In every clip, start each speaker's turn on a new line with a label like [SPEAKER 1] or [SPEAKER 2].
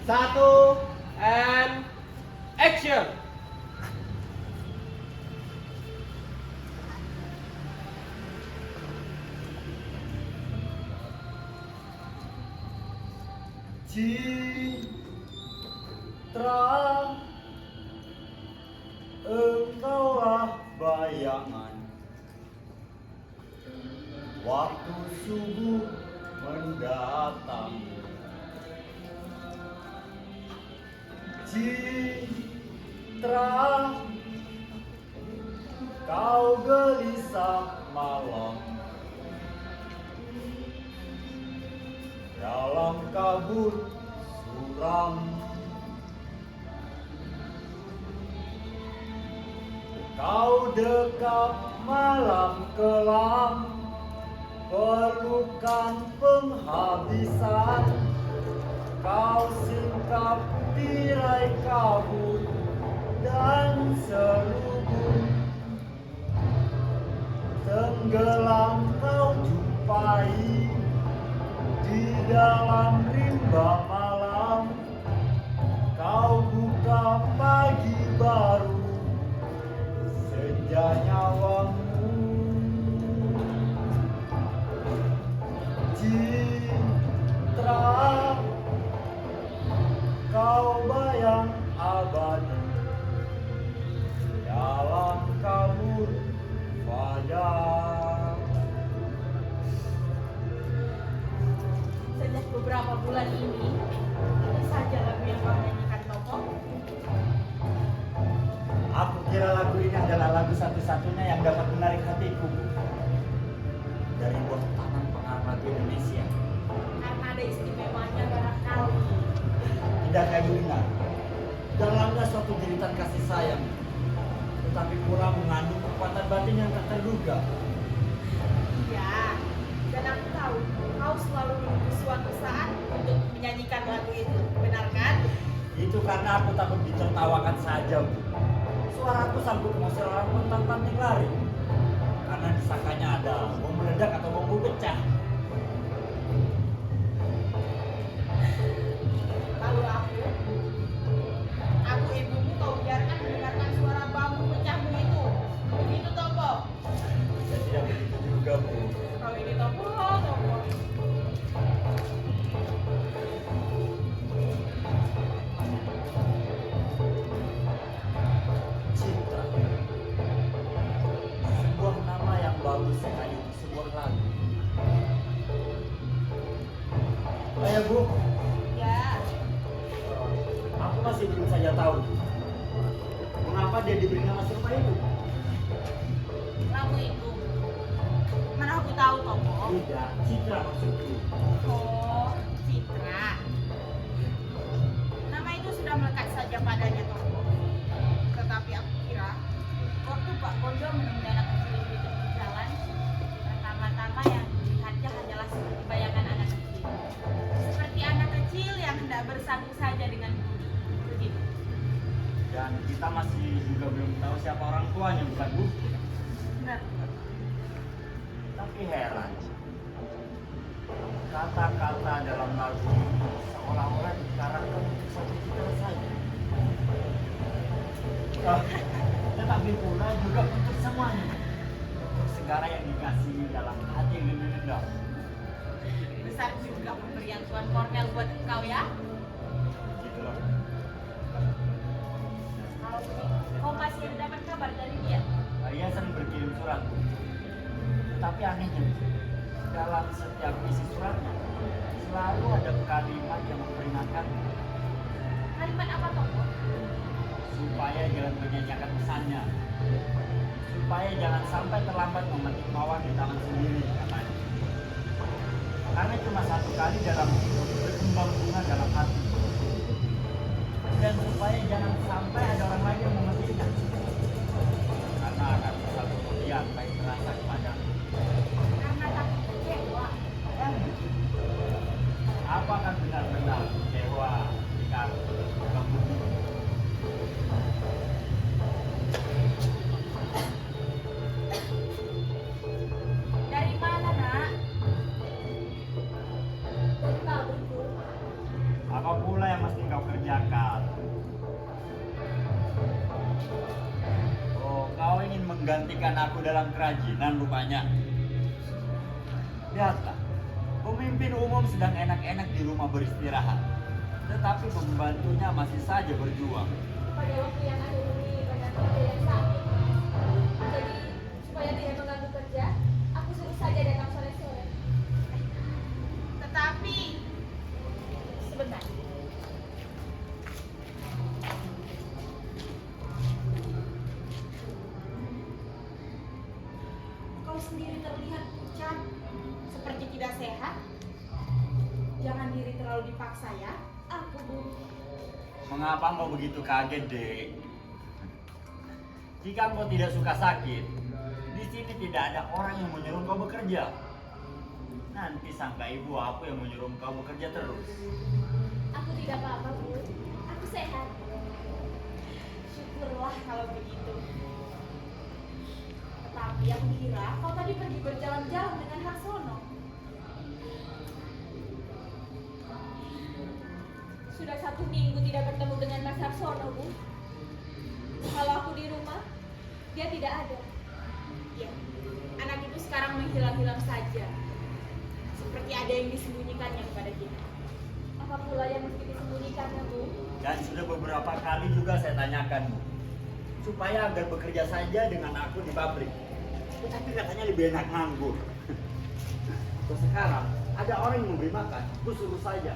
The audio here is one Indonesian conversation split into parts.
[SPEAKER 1] Satu, and action.
[SPEAKER 2] Citra, engkaulah bayangan waktu subuh mendatang. Citra, kau gelisah malam dalam kabut suram. Kau dekap malam kelam, pelukan penghabisan. Kau singkap tirai kabut dan selubung. Tenggelam kau jumpai di dalam rimba malam. Kau buka pagi baru, senja nyawamu. Citra, kau bayang abadi dalam kabut fajar.
[SPEAKER 3] Sejak beberapa bulan ini, itu saja lagu yang kau nyanyikan, Topo.
[SPEAKER 2] Aku kira lagu ini adalah lagu satu-satunya yang dapat menarik hatiku dari buah tangan pengamat Indonesia.
[SPEAKER 3] Karena ada istimewanya barangkali.
[SPEAKER 2] Tidak kayak Lina, dalamnya suatu jeritan kasih sayang, tetapi pula mengandung kekuatan batin yang tak terduga.
[SPEAKER 3] Iya, dan aku tahu kau selalu menunggu suatu saat untuk menyanyikan lagu itu, benar kan?
[SPEAKER 2] Itu karena aku takut ditertawakan saja, Bu. Suaraku sanggup mengusir orang pun tanpa lari, karena disangkanya ada bom meledak atau bom pecah.
[SPEAKER 3] Lalu aku ibumu kau biarkan mendengarkan suara bambu pecahmu itu. Begitu, Topo.
[SPEAKER 2] Ya tidak begitu juga, Bu.
[SPEAKER 3] Kau ini Topo, Topo.
[SPEAKER 2] Cinta, sebuah nama yang bagus sekali untuk sebuah lagu. Ayah, Bu,
[SPEAKER 3] Ya,
[SPEAKER 2] aku masih belum saja tahu mengapa dia diberi nama serupa itu.
[SPEAKER 3] lagu itu. Mana aku tahu, Topo.
[SPEAKER 2] Tidak, Citra maksudku.
[SPEAKER 3] Oh, Citra. Nama itu sudah melekat saja padanya, Topo. Tetapi aku kira, waktu Pak Bondo menemui anak kecil itu di jalan, pertama-tama yang dilihatnya hanyalah seperti bayangan anak kecil. Seperti anak kecil yang hendak bersambung saja dengan bumi. Begitu.
[SPEAKER 2] Dan kita masih juga belum tahu siapa orang tuanya, bukan, Bu?
[SPEAKER 3] Benar.
[SPEAKER 2] Tapi heran, kata-kata dalam lagu ini seolah-olah dikarangkan untuk satu kita saja. Tetapi pula juga untuk semuanya, untuk segala yang dikasihi dalam hati yang rendah.
[SPEAKER 3] Besar juga pemberian Tuan Cornel buat engkau ya.
[SPEAKER 2] Gitu loh.
[SPEAKER 3] Kalau begitu, kau masih dapat kabar dari dia?
[SPEAKER 2] Dia sering berkirim surat, Bu. Tetapi anehnya, dalam setiap isi suratnya selalu ada kalimat yang memperingatkan
[SPEAKER 3] Kalimat apa, Topo?
[SPEAKER 2] supaya jangan menyanyiakan pesannya, supaya jangan sampai terlambat memetik mawar di tangan sendiri, katanya. Karena cuma satu kali dalam hidup berkembang bunga dalam hati, dan supaya jangan sampai ada orang lain yang memetiknya, karena akan satu kemudian baik terasa kepadamu.
[SPEAKER 3] Karena takut kecewa.
[SPEAKER 2] Dan apakah benar-benar kecewa jika kamu
[SPEAKER 3] Dari mana, Nak? Dari pabrikku.
[SPEAKER 2] Apa pula yang mesti kau kerjakan? Oh, kau ingin menggantikan aku dalam kerajinan rupanya. Lihatlah, pemimpin umum sedang enak-enak di rumah beristirahat, tetapi pembantunya masih saja berjuang.
[SPEAKER 4] Pada waktu yang ada ini banyak ada yang sakit. Jadi supaya tidak mengganggu kerja, aku suruh saja datang sore-sore.
[SPEAKER 3] Tetapi
[SPEAKER 4] Sebentar.
[SPEAKER 3] kau sendiri terlihat pucat, seperti tidak sehat. Jangan diri terlalu dipaksa ya.
[SPEAKER 4] Aku Bu.
[SPEAKER 2] Mengapa kau begitu kaget, Dek? Jika kau tidak suka sakit, di sini tidak ada orang yang menyuruh kau bekerja. Nanti sangka ibu aku yang menyuruh kau bekerja terus.
[SPEAKER 4] Aku tidak apa-apa Bu. Aku sehat.
[SPEAKER 3] Syukurlah kalau begitu. Tetapi aku kira kau tadi pergi berjalan-jalan dengan Harsono.
[SPEAKER 4] Sudah 1 minggu tidak bertemu dengan Mas Harsono Bu. Kalau aku di rumah, dia tidak ada.
[SPEAKER 3] Ya, anak itu sekarang menghilang-hilang saja. Seperti ada yang disembunyikannya kepada kita.
[SPEAKER 4] Apa pula yang mesti disembunyikannya Bu?
[SPEAKER 2] Dan sudah beberapa kali juga saya tanyakan, Bu, supaya agar bekerja saja dengan aku di pabrik. Tetapi katanya lebih enak nganggur. Terus sekarang ada orang yang memberi makan, aku suruh saja.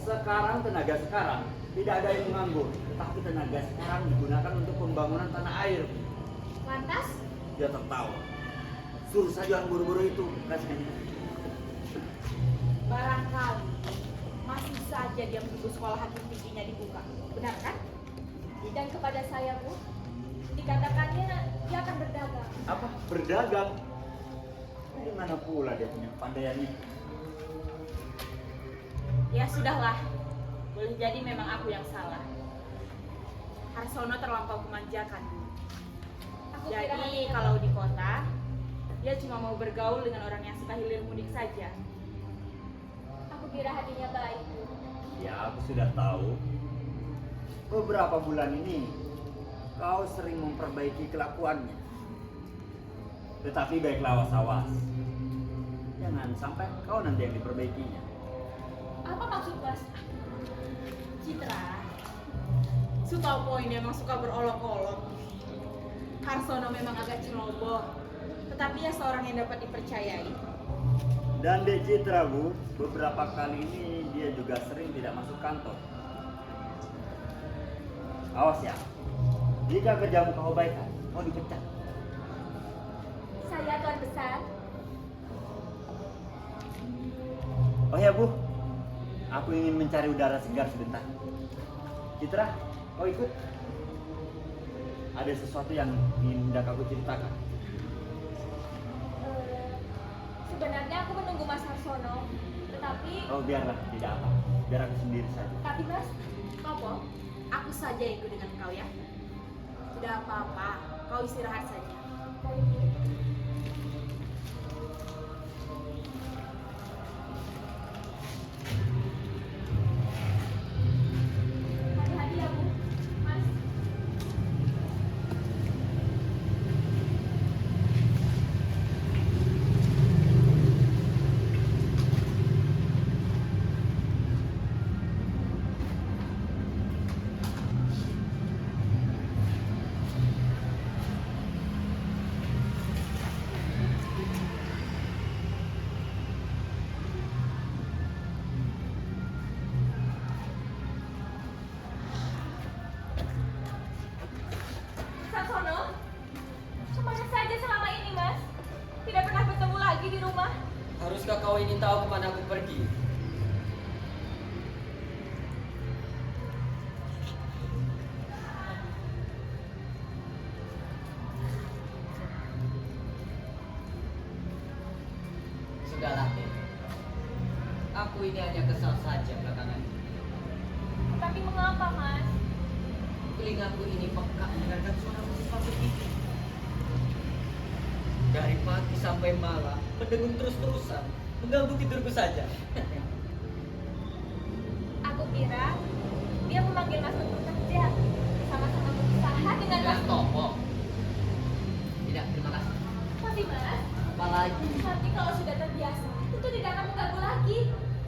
[SPEAKER 2] Sekarang tenaga sekarang tidak ada yang menganggur, tetapi tenaga sekarang digunakan untuk pembangunan tanah air.
[SPEAKER 4] Lantas,
[SPEAKER 2] Dia tertawa. Suruh saja orang buru-buru itu, kasihnya.
[SPEAKER 3] Barangkali masih saja dia menunggu sekolah hakim tingginya dibuka. Benar kan?
[SPEAKER 4] dan kepada saya Bu, dikatakannya dia akan berdagang.
[SPEAKER 2] Apa? Berdagang? Dari mana pula dia punya kepandaian ini?
[SPEAKER 3] Ya sudahlah, boleh jadi memang aku yang salah. Harsono terlampau kemanjakan.
[SPEAKER 4] Aku kira
[SPEAKER 3] Jadi
[SPEAKER 4] hatinya
[SPEAKER 3] kalau di kota, dia cuma mau bergaul dengan orang yang suka hilir mudik saja.
[SPEAKER 4] Aku kira hatinya baik Bu.
[SPEAKER 2] Ya, aku sudah tahu. Beberapa bulan ini kau sering memperbaiki kelakuannya. Tetapi baiklah awas-awas. Jangan sampai kau nanti yang diperbaikinya.
[SPEAKER 4] Apa maksud Mas?
[SPEAKER 3] Citra, suka poin dia memang suka berolok-olok. Harsono memang agak ceroboh, tetapi ya seorang yang dapat dipercayai.
[SPEAKER 2] Dan Dek Citra, Bu, beberapa kali ini dia juga sering tidak masuk kantor. Awas ya, jika kerjamu kau abaikan, mau dipecat.
[SPEAKER 4] Saya Tuan Besar.
[SPEAKER 2] Oh ya, Bu, aku ingin mencari udara segar sebentar. Citra, kau ikut? Ada sesuatu yang ingin hendak aku ceritakan.
[SPEAKER 4] Sebenarnya aku menunggu Mas Harsono, tetapi
[SPEAKER 2] Oh, biarlah, tidak apa. Biar aku sendiri saja.
[SPEAKER 4] tapi Mas,
[SPEAKER 3] Kopo, aku saja ikut dengan kau ya. Tidak apa-apa, kau istirahat saja.
[SPEAKER 4] hati-hati ya Bu, Mas. Harsono, kemana saja selama ini Mas? Tidak pernah bertemu lagi di rumah.
[SPEAKER 1] Haruskah kau ingin tahu kemana aku pergi? Sudahlah, Teh. Aku ini hanya kesal saja belakangan ini.
[SPEAKER 4] Tapi mengapa Mas?
[SPEAKER 1] Telingaku ini peka mendengarkan suara musik pabrik itu. Dari pagi sampai malam, mendengung terus-terusan, mengganggu tidurku saja.
[SPEAKER 4] panggil Mas untuk kerja. Sama-sama berusaha dengan Mas.
[SPEAKER 1] Dengan toko. Tidak, terima kasih.
[SPEAKER 4] Masih Mas?
[SPEAKER 1] Apalagi?
[SPEAKER 4] Nanti kalau sudah terbiasa, tentu tidak akan mengganggu lagi.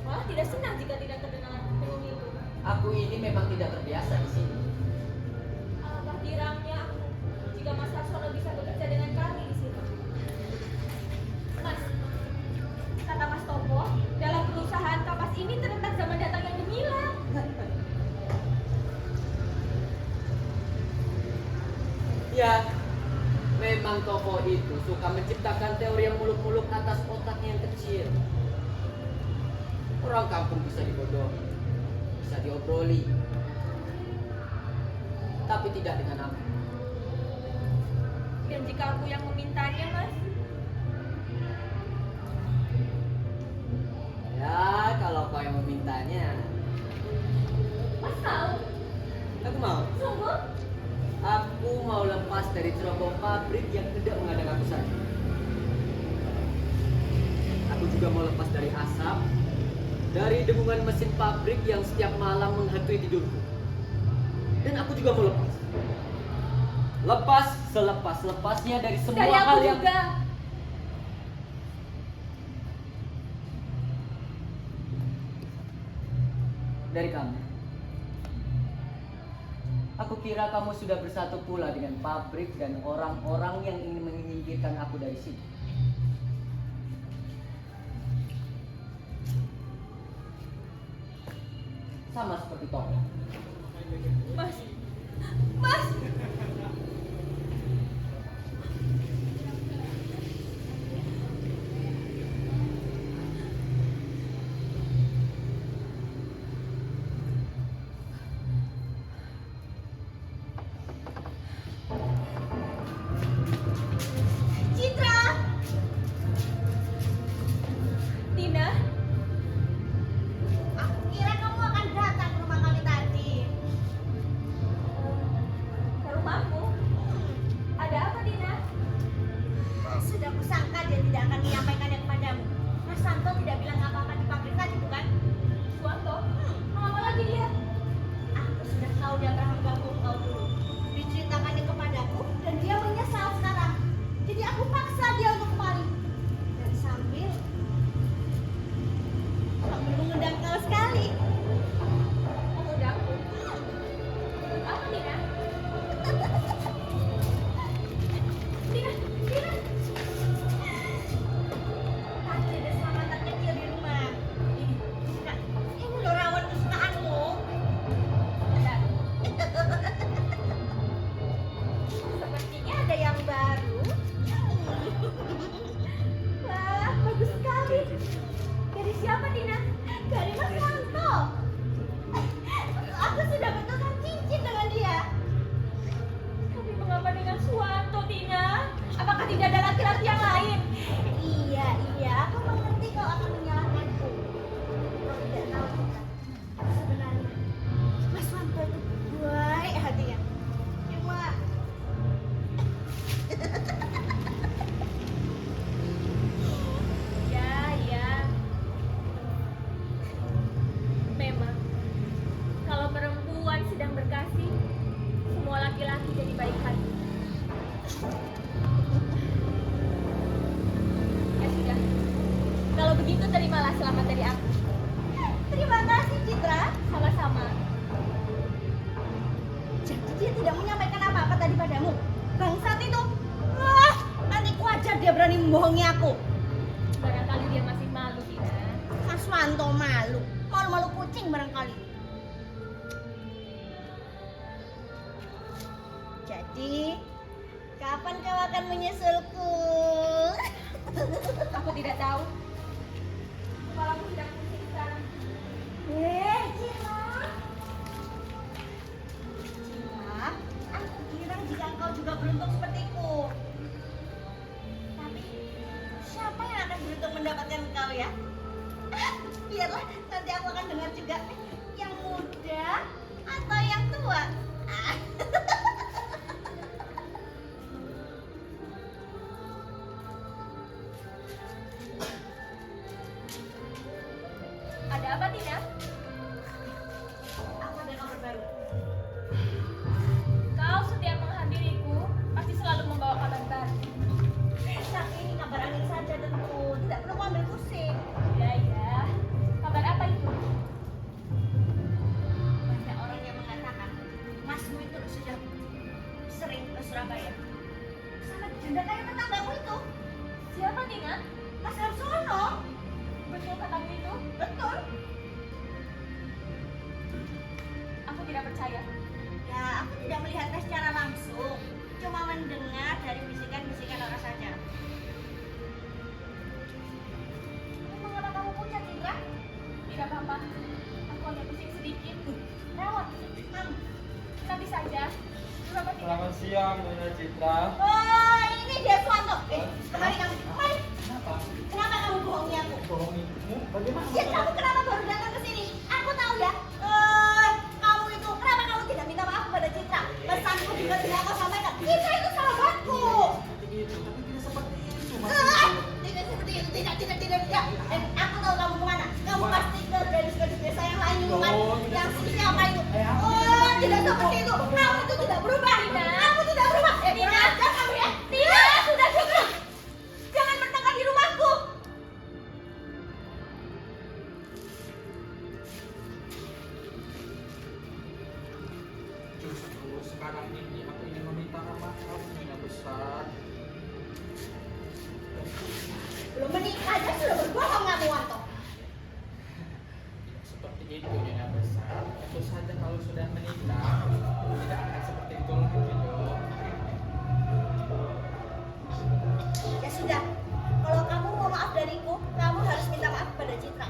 [SPEAKER 4] Malah tidak senang jika tidak terdengar penghuni itu.
[SPEAKER 1] Aku ini memang tidak terbiasa di sini.
[SPEAKER 4] Alangkah girangnya aku jika Mas Harsono bisa bekerja dengan kami di sini. Mas, kata Mas Topo, dalam perusahaan kapas ini terletak zaman datang yang gemilang.
[SPEAKER 1] Ya, memang toko itu suka menciptakan teori yang muluk-muluk atas otaknya yang kecil. Orang kampung bisa dibodohi, bisa diobroli, tapi tidak dengan aku.
[SPEAKER 4] Dan jika aku yang memintanya, Mas,
[SPEAKER 1] Ya, kalau kau yang memintanya,
[SPEAKER 4] Mas tahu,
[SPEAKER 1] aku mau.
[SPEAKER 4] sungguh,
[SPEAKER 1] Aku mau lepas dari cerobong pabrik yang tidak mengadang aku saja. Aku juga mau lepas dari asap, dari dengungan mesin pabrik yang setiap malam menghantui tidurku. Dan aku juga mau lepas. Lepas selepas-lepasnya dari semua
[SPEAKER 4] dari aku
[SPEAKER 1] hal yang...
[SPEAKER 4] juga.
[SPEAKER 1] Dari kamu. Aku kira kamu sudah bersatu pula dengan pabrik dan orang-orang yang ingin menyingkirkan aku dari sini. Sama seperti Toko.
[SPEAKER 4] Mas, Mas, Citra, Tina,
[SPEAKER 3] Aku kira kamu akan datang ke rumah kami tadi.
[SPEAKER 4] ke rumahku. Ada apa, Tina?
[SPEAKER 3] Sudah kusangka dia tidak akan menyampaikannya kepadamu. Mas Santo tidak bilang apa-apa di pabrik tadi, bukan?
[SPEAKER 4] Suwanto, mengapa lagi dia?
[SPEAKER 3] Aku sudah tahu dia pernah mengganggu kau dulu. Diceritakannya kepadaku dan dia menyesal sekarang. Jadi aku paksa dia untuk kemari. Dan sambil mengundang kau sekali.
[SPEAKER 4] Mengundangku. Untuk apa, Tina? Tina, Tina.
[SPEAKER 3] Tadi ada selamatan kecil di rumah. Nah, ini loh rawon kesukaanmu.
[SPEAKER 4] Ada.
[SPEAKER 3] Sepertinya ada yang baru.
[SPEAKER 4] Wah, bagus sekali. Dari siapa, Tina?
[SPEAKER 3] Dari Mas Santo. Aku sudah betulkan cincin dengan dia.
[SPEAKER 4] Tapi mengapa dengan Suwanto, Tina? Apakah tidak ada laki-laki yang lain?
[SPEAKER 3] Iya, aku mengerti kau akan menyalahkanku. Kau tidak tahu Citra. Sebenarnya Mas Wanto itu baik hatinya. Cuma
[SPEAKER 4] Ya. Memang, kalau perempuan sedang berkasih, semua laki-laki jadi baik hati. Ya sudah. Kalau begitu terimalah selamat dari aku.
[SPEAKER 3] terima kasih Citra.
[SPEAKER 4] Sama-sama.
[SPEAKER 3] Jadi dia tidak menyampaikan apa-apa tadi padamu. Bangsat itu. Wah, nanti ku ajar dia berani membohongi aku.
[SPEAKER 4] Barangkali dia masih malu, Tina.
[SPEAKER 3] Mas Wanto malu. Malu-malu kucing barangkali. Jadi, kapan kau akan menyusulku?
[SPEAKER 4] Aku tidak tahu. Kepalaku tidak pusing sekarang.
[SPEAKER 3] Citra. Citra, aku kira jika engkau juga beruntung sepertiku. Tapi, siapa yang akan beruntung mendapatkan engkau ya? Biarlah, nanti aku akan dengar juga. Yang muda atau yang tua?
[SPEAKER 4] percaya.
[SPEAKER 3] Ya, aku tidak melihatnya secara langsung, cuma mendengar dari bisikan-bisikan orang saja. Mengapa kamu pucat, Citra?
[SPEAKER 4] Tidak apa-apa. Aku hanya pusing sedikit.
[SPEAKER 3] Rawat, kamu.
[SPEAKER 4] Nanti saja. Berapa tidak?
[SPEAKER 2] Selamat siang, Nyonya Citra.
[SPEAKER 3] Oh, ini dia Suwanto. Kemari kamu. Kemari.
[SPEAKER 2] Kenapa?
[SPEAKER 3] Kenapa kamu bohongi aku?
[SPEAKER 2] Bohongimu? Bagaimana?
[SPEAKER 3] Ya, kamu kenapa baru datang ke sini? Aku tahu ya. Kamu itu, kenapa kamu tidak minta maaf kepada Citra? Pesanku juga tidak kau sampaikan. Citra itu sahabatku.
[SPEAKER 2] Seperti itu, tapi tidak seperti itu.
[SPEAKER 3] Tidak seperti itu, tidak. Dan aku tahu kamu kemana. Kamu pasti ke gadis-gadis desa yang lain bukan? Yang siapa itu? Oh, tidak seperti itu. Kamu itu tidak berubah. Kamu tidak berubah. Kurang ajar kamu ya.
[SPEAKER 4] Tidak, sudah cukup. Jangan bertengkar di rumahku.
[SPEAKER 2] Justru sekarang ini aku ingin meminta maaf, Nyonya Besar.
[SPEAKER 3] Belum menikah aja sudah berbohong kamu, Wanto.
[SPEAKER 2] Seperti itu, Nyonya Besar. Tentu saja kalau sudah menikah, tidak akan seperti itu lagi dong.
[SPEAKER 3] Ya sudah. Kalau kamu mau maaf dariku, kamu harus minta maaf kepada Citra.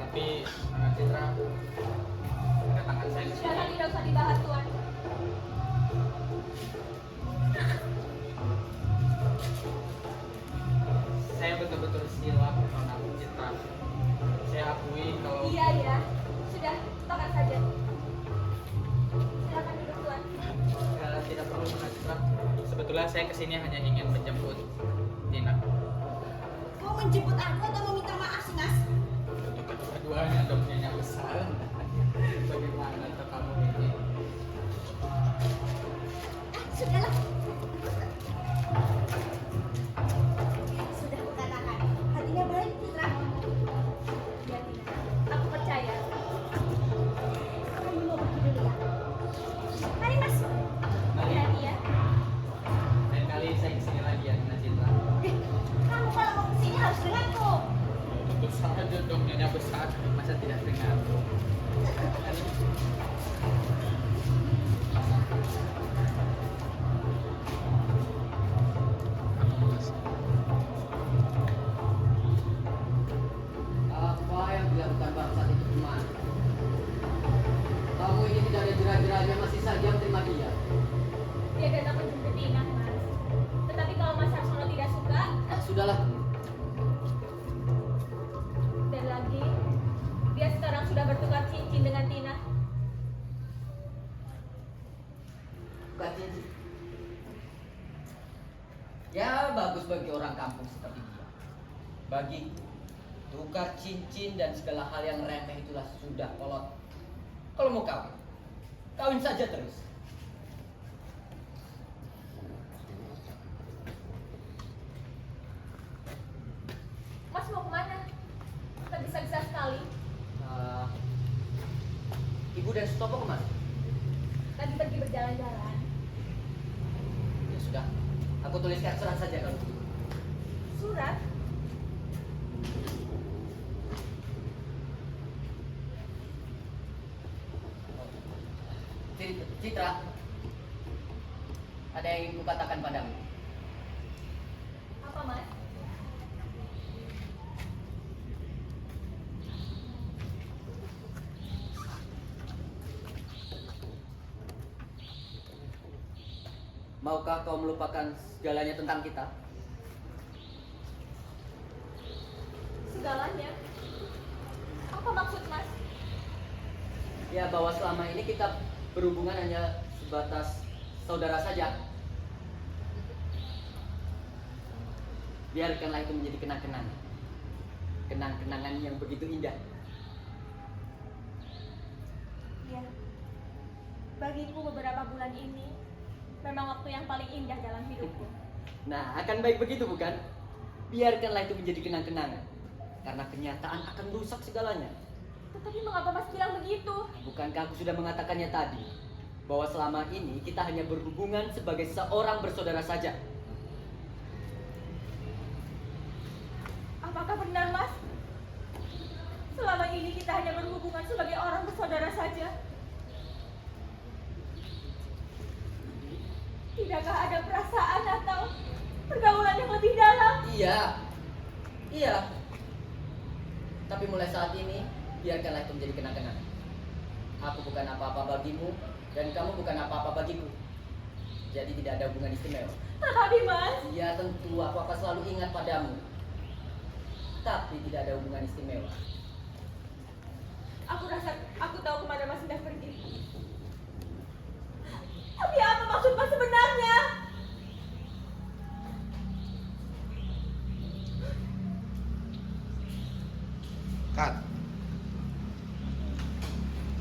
[SPEAKER 2] Tapi, Nyonya Citra, kedatangan saya ke
[SPEAKER 4] Sudah
[SPEAKER 2] sini
[SPEAKER 4] tidak usah dibahas, Tuan.
[SPEAKER 2] saya betul-betul silap, Nona Citra. Saya akui kalau
[SPEAKER 4] Iya. Sudah, makan saja. Silakan duduk, Tuan.
[SPEAKER 2] tidak perlu, Nona Citra. Sebetulnya saya kesini hanya ingin menjemput Tina.
[SPEAKER 3] Mau menjemput aku atau meminta maaf sih, Mas?
[SPEAKER 2] Untuk kedua-duanya dong, Nyonya Besar. Bagaimana tuh kamu ini?
[SPEAKER 3] Sudahlah. Sudah kukatakan, hatinya baik, Citra.
[SPEAKER 4] Ya, tidak. Aku percaya.
[SPEAKER 3] Kamu mau pergi dulu ya? Mari, Mas.
[SPEAKER 2] Mari,
[SPEAKER 4] Ya.
[SPEAKER 2] lain kali saya kesini lagi ya, Nona Citra.
[SPEAKER 3] Kamu kalau mau kesini harus denganku.
[SPEAKER 2] Tentu saja dong, Nyonya Besar. Masa tidak dengar?
[SPEAKER 1] Apa yang dilakukan bangsat itu kemana? Kamu ini tidak ada jera-jeranya masih saja menerima dia.
[SPEAKER 4] Dia datang menjemput Tina, Mas. Tetapi kalau Mas Harsono tidak suka,
[SPEAKER 1] Sudahlah,
[SPEAKER 4] dan lagi, dia sekarang sudah bertukar cincin dengan Tina.
[SPEAKER 1] buka cincin. Ya bagus bagi orang kampung seperti dia. Bagi tukar cincin dan segala hal yang remeh itulah sudah kolot. Kalau mau kawin, kawin saja terus.
[SPEAKER 4] Mas mau kemana? Tergesa-gesa sekali.
[SPEAKER 1] Ibu dan Sutopo kemana?
[SPEAKER 4] Tadi pergi berjalan-jalan.
[SPEAKER 1] Ya sudah, aku tuliskan surat saja kalau begitu.
[SPEAKER 4] Surat?
[SPEAKER 1] Citra, ada yang ingin kukatakan padamu.
[SPEAKER 4] Apa, Mas?
[SPEAKER 1] Maukah kau melupakan segalanya tentang kita?
[SPEAKER 4] Segalanya? Apa maksud, Mas?
[SPEAKER 1] Ya bahwa selama ini kita berhubungan hanya sebatas saudara saja. Biarkanlah itu menjadi kenang-kenangan. Kenang-kenangan yang begitu indah.
[SPEAKER 4] Ya. Bagiku beberapa bulan ini memang waktu yang paling indah dalam hidupku.
[SPEAKER 1] Nah, akan baik begitu bukan? Biarkanlah itu menjadi kenang-kenangan. Karena kenyataan akan merusak segalanya.
[SPEAKER 4] Tetapi mengapa Mas bilang begitu?
[SPEAKER 1] Bukankah aku sudah mengatakannya tadi? Bahwa selama ini kita hanya berhubungan sebagai seorang bersaudara saja.
[SPEAKER 4] Apakah benar, Mas? Selama ini kita hanya berhubungan sebagai orang bersaudara saja. Tidakkah ada perasaan atau pergaulan yang lebih dalam?
[SPEAKER 1] Iya. Iya. Tapi mulai saat ini, biarkanlah itu menjadi kenang-kenangan. Aku bukan apa-apa bagimu, dan kamu bukan apa-apa bagiku. Jadi tidak ada hubungan istimewa.
[SPEAKER 4] Tetapi Mas,
[SPEAKER 1] Iya tentu, aku akan selalu ingat padamu. Tapi tidak ada hubungan istimewa.
[SPEAKER 4] aku tahu kemana Mas hendak pergi. Tapi apa maksud Mas sebenarnya?
[SPEAKER 5] Cut.